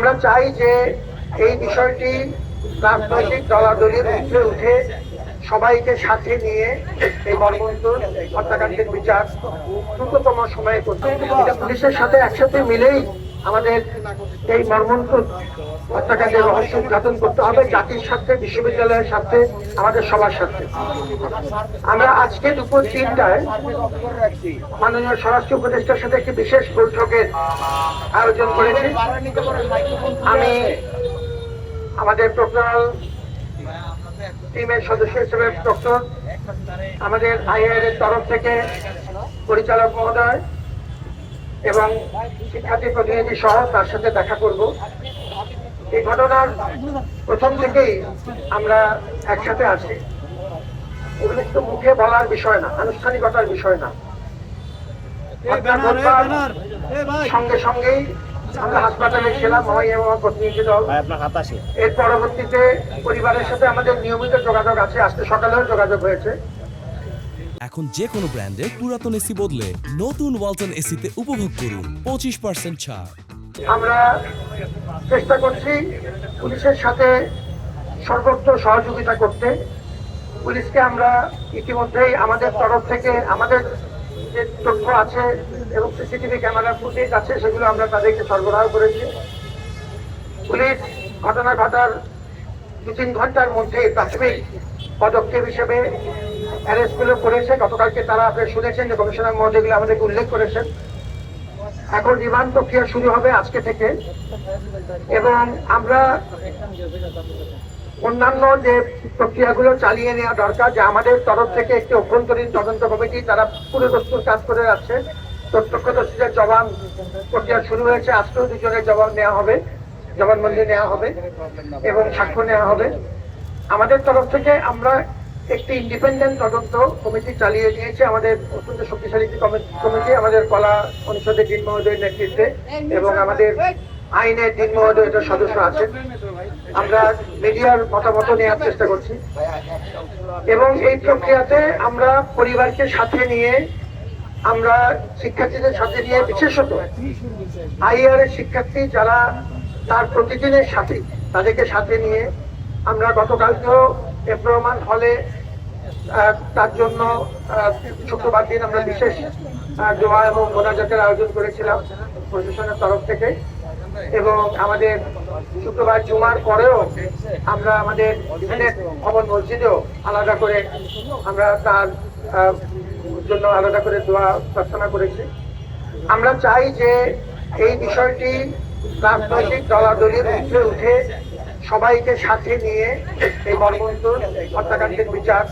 আমরা চাই যে এই বিষয়টি রাজনৈতিক দলাদলির ঊর্ধ্বে উঠে সবাইকে সাথে নিয়ে এই মর্মন্তুর হত্যাকাণ্ডের বিচার দ্রুততম সময়ে করতে এটা পুলিশের সাথে একসাথে মিলেই আমাদের এই মর্মন্তুর হত্যাকাণ্ডের রহস্য উদ্ঘাটন করতে হবে, জাতির স্বার্থে, বিশ্ববিদ্যালয়ের স্বার্থে, আমাদের সবার স্বার্থে। আমরা আজকে দুপুর 3টায় মাননীয় স্বরাষ্ট্র উপদেষ্টার সাথে একটি বিশেষ বৈঠকের আয়োজন করেছি। আমি আমাদের প্রোগ্রাম টিমের সদস্য হিসেবে ডক্টর, আমাদের আইআর এর তরফ থেকে পরিচালক মহোদয় এবং শিক্ষার্থী প্রতিনিধি সহ তার সাথে দেখা করব। এই ঘটনার প্রথম থেকেই আমরা একসাথে আছি। এগুলো তো মুখে বলার বিষয় না, আনুষ্ঠানিকতার বিষয় না। সঙ্গে সঙ্গেই আমরা হাসপাতালে ছিলাম, আমি এবং আমার প্রতিনিধি দল। এর পরবর্তীতে পরিবারের সাথে আমাদের নিয়মিত যোগাযোগ আছে, আজকে সকালেও যোগাযোগ হয়েছে। এখন যে কোনো ব্র্যান্ডের পুরাতন এসি বদলে নতুন ওয়ালটন এসিতে উপভোগ করুন 25% ছাড়। আমরা চেষ্টা করছি পুলিশের সাথে সর্বোচ্চ সহযোগিতা করতে। পুলিশকে আমরা ইতিমধ্যেই আমাদের তরফ থেকে আমাদের যে তথ্য আছে এবং সিসিটিভি ক্যামেরা ফুটেজ আছে সেগুলো আমরা তাদেরকে সরবরাহ করেছি। পুলিশ ঘটনা ঘটার 2-3 ঘন্টার মধ্যে প্রাথমিক পদক্ষেপ হিসেবে অ্যারেস্টগুলো করেছে। গতকালকে তারা আপনারা শুনেছেন যে কমিশনার মহোদয়গুলো আমাদেরকে উল্লেখ করেছেন। এখন রিমান্ড প্রক্রিয়া শুরু হবে আজকে থেকে, এবং আমরা অন্যান্য যে প্রক্রিয়াগুলো চালিয়ে নেওয়া দরকার, যে আমাদের তরফ থেকে একটি অভ্যন্তরীণ তদন্ত কমিটি তারা পুরো দস্তুর কাজ করে যাচ্ছে। প্রত্যক্ষদর্শীদের জবান প্রক্রিয়া শুরু হয়েছে, আজকেও 2 জনের জবাব নেওয়া হবে, জবানবন্দি নেওয়া হবে এবং সাক্ষ্য নেওয়া হবে। আমাদের তরফ থেকে আমরা একটি ইন্ডিপেন্ডেন্ট তদন্ত কমিটি চালিয়ে নিয়েছে, আমাদের অত্যন্ত শক্তিশালী একটি কমিটি, আমাদের কলা অনুষদের ডিন মহোদয়ের নেতৃত্বে এবং আমাদের আইনের ডিন মহোদয় এটার সদস্য আছেন। আমরা মিডিয়ার মতামত নেওয়ার চেষ্টা করছি এবং এই প্রক্রিয়াতে আমরা পরিবারকে সাথে নিয়ে, আমরা শিক্ষার্থীদের সাথে নিয়ে, বিশেষত আইআর এর শিক্ষার্থী যারা তার প্রতিদিনের সাথে, তাদেরকে সাথে নিয়ে আমরা গতকালকেও রহমান হলে তার জন্য শুক্রবার দিন আমরা বিশেষ দোয়া এবং মোনাজাতের আয়োজন করেছিলাম প্রশাসনের তরফ থেকে। এবং আমাদের শুক্রবার জুমার পরেও আমরা আমাদের ভবন মসজিদেও আলাদা করে আমরা তার জন্য আলাদা করে দোয়া প্রার্থনা করেছি। আমরা চাই যে এই বিষয়টি রাজনৈতিক দলাদলির ঊর্ধ্বে উঠে সবাইকে সাথে নিয়ে এই মর্মন্তুর হত্যাকাণ্ডের বিচার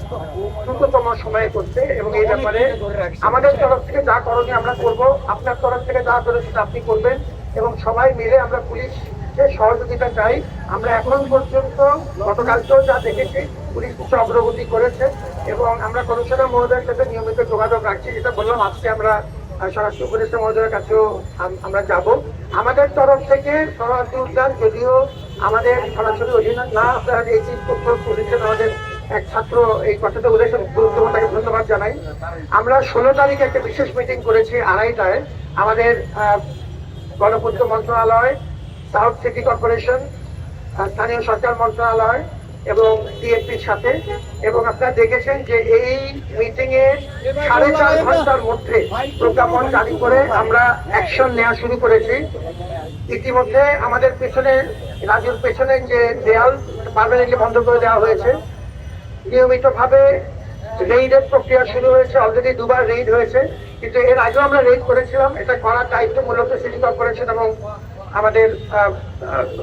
দ্রুততম সময়ে করতে, এবং এই ব্যাপারে আমাদের তরফ থেকে যা করণীয় আমরা করব, আপনার তরফ থেকে যা করে সেটা আপনি করবেন, এবং সবাই মিলে আমরা পুলিশকে সহযোগিতা চাই। আমরা এখন পর্যন্ত গতকালকেও যা দেখেছি, পুলিশ কিছু অগ্রগতি করেছে এবং আমরা কমিশনার মহোদয়ের সাথে নিয়মিত যোগাযোগ রাখছি। যেটা বললাম, আজকে আমরা স্বরাষ্ট্র উপদেষ্টা মহোদয়ের কাছেও আমরা যাব। আমাদের তরফ থেকে শরণার্থী উদ্যান যদিও আমাদের সরাসরি অধীনে না, আপনারা এই চিজ তথ্য করেছেন, আমাদের এক ছাত্র এই কথাটা বলেছেন, গুরুত্বপূর্ণ, তাকে ধন্যবাদ জানাই। আমরা 16 তারিখে একটা বিশেষ মিটিং করেছি 2:30টায় আমাদের গণপূর্ত মন্ত্রণালয়, সাউথ সিটি কর্পোরেশন, স্থানীয় সরকার মন্ত্রণালয় এবং ডিএমপির সাথে, এবং আপনারা দেখেছেন যে এই মিটিং এ 4.5 ঘন্টার মধ্যে প্রজ্ঞাপন জারি করে আমরা অ্যাকশন নেওয়া শুরু করেছি। ইতিমধ্যে আমাদের পেছনে, রাজুর পেছনে যে দেয়াল পার্মানেন্টলি বন্ধ করে দেওয়া হয়েছে, নিয়মিতভাবে রেইডের প্রক্রিয়া শুরু হয়েছে। অলরেডি 2 বার রেইড হয়েছে, কিন্তু এর আগেও আমরা রেইড করেছিলাম। এটা করার দায়িত্ব মূলত সিটি কর্পোরেশন এবং আমাদের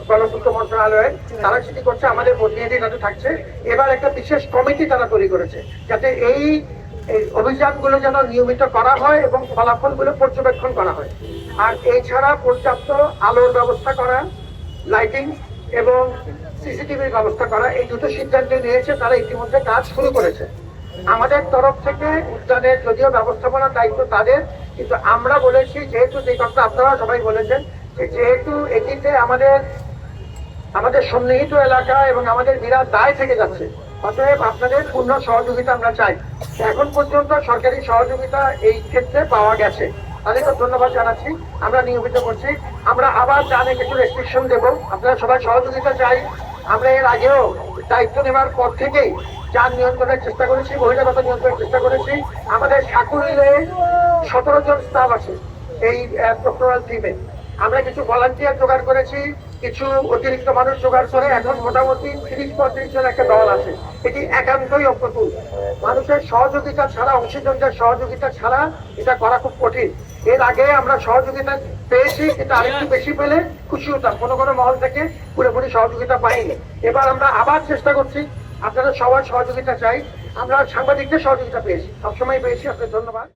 গণপূর্ত মন্ত্রণালয়ে, তারা সেটি করছে, আমাদের প্রতিনিধি তাতে থাকছে। এবার একটা বিশেষ কমিটি তারা তৈরি করেছে যাতে এই অভিযানগুলো যেন নিয়মিত করা হয় এবং ফলাফলগুলো পর্যবেক্ষণ করা হয়। আর এছাড়া পর্যাপ্ত আলোর ব্যবস্থা করা, লাইটিং এবং সিসিটিভির ব্যবস্থা করা, এই দুটো সিদ্ধান্ত নিয়েছে। তারা ইতিমধ্যে কাজ শুরু করেছে। আমাদের তরফ থেকে উদ্যানের যদিও ব্যবস্থাপনার দায়িত্ব তাদের, কিন্তু আমরা বলেছি, যেহেতু যে কথা আপনারা সবাই বলেছেন, যেহেতু এটিতে আমাদের সন্নিহিত এলাকা এবং আমাদের বিরাট দায় থেকে যাচ্ছে, অতএব আপনাদের পূর্ণ সহযোগিতা আমরা চাই। এখন পর্যন্ত সরকারি সহযোগিতা এই ক্ষেত্রে পাওয়া গেছে। তাদেরকে ধন্যবাদ জানাচ্ছি। আমরা নিয়মিত করছি। আমরা আবার জানে কিছু রেস্ট্রিকশন দেবো, আপনারা সবাই সহযোগিতা চাই। আমরা এর আগেও দায়িত্ব নেওয়ার পর থেকেই যান নিয়ন্ত্রণের চেষ্টা করেছি, বহিরাগত নিয়ন্ত্রণের চেষ্টা করেছি। আমাদের সাকুরিলে 17 জন স্টাফ আছে এই প্রক্টোরাল টিমে। আমরা কিছু ভলান্টিয়ার জোগাড় করেছি, কিছু অতিরিক্ত মানুষ জোগাড় করে এখন মোটামুটি 30-35 জন একটা দল আছে। এটি একান্তই অপ্রতুল। মানুষের সহযোগিতা ছাড়া, অংশীজনদের সহযোগিতা ছাড়া এটা করা খুব কঠিন। এর আগে আমরা সহযোগিতা পেয়েছি, এটা আরেকটু বেশি পেলে খুশি হতাম। কোনো কোনো মহল থেকে পুরোপুরি সহযোগিতা পাইনি। এবার আমরা আবার চেষ্টা করছি, আপনারা সবার সহযোগিতা চাই। আমরা সাংবাদিকদের সহযোগিতা পেয়েছি, সবসময় পেয়েছি। আপনাদের ধন্যবাদ।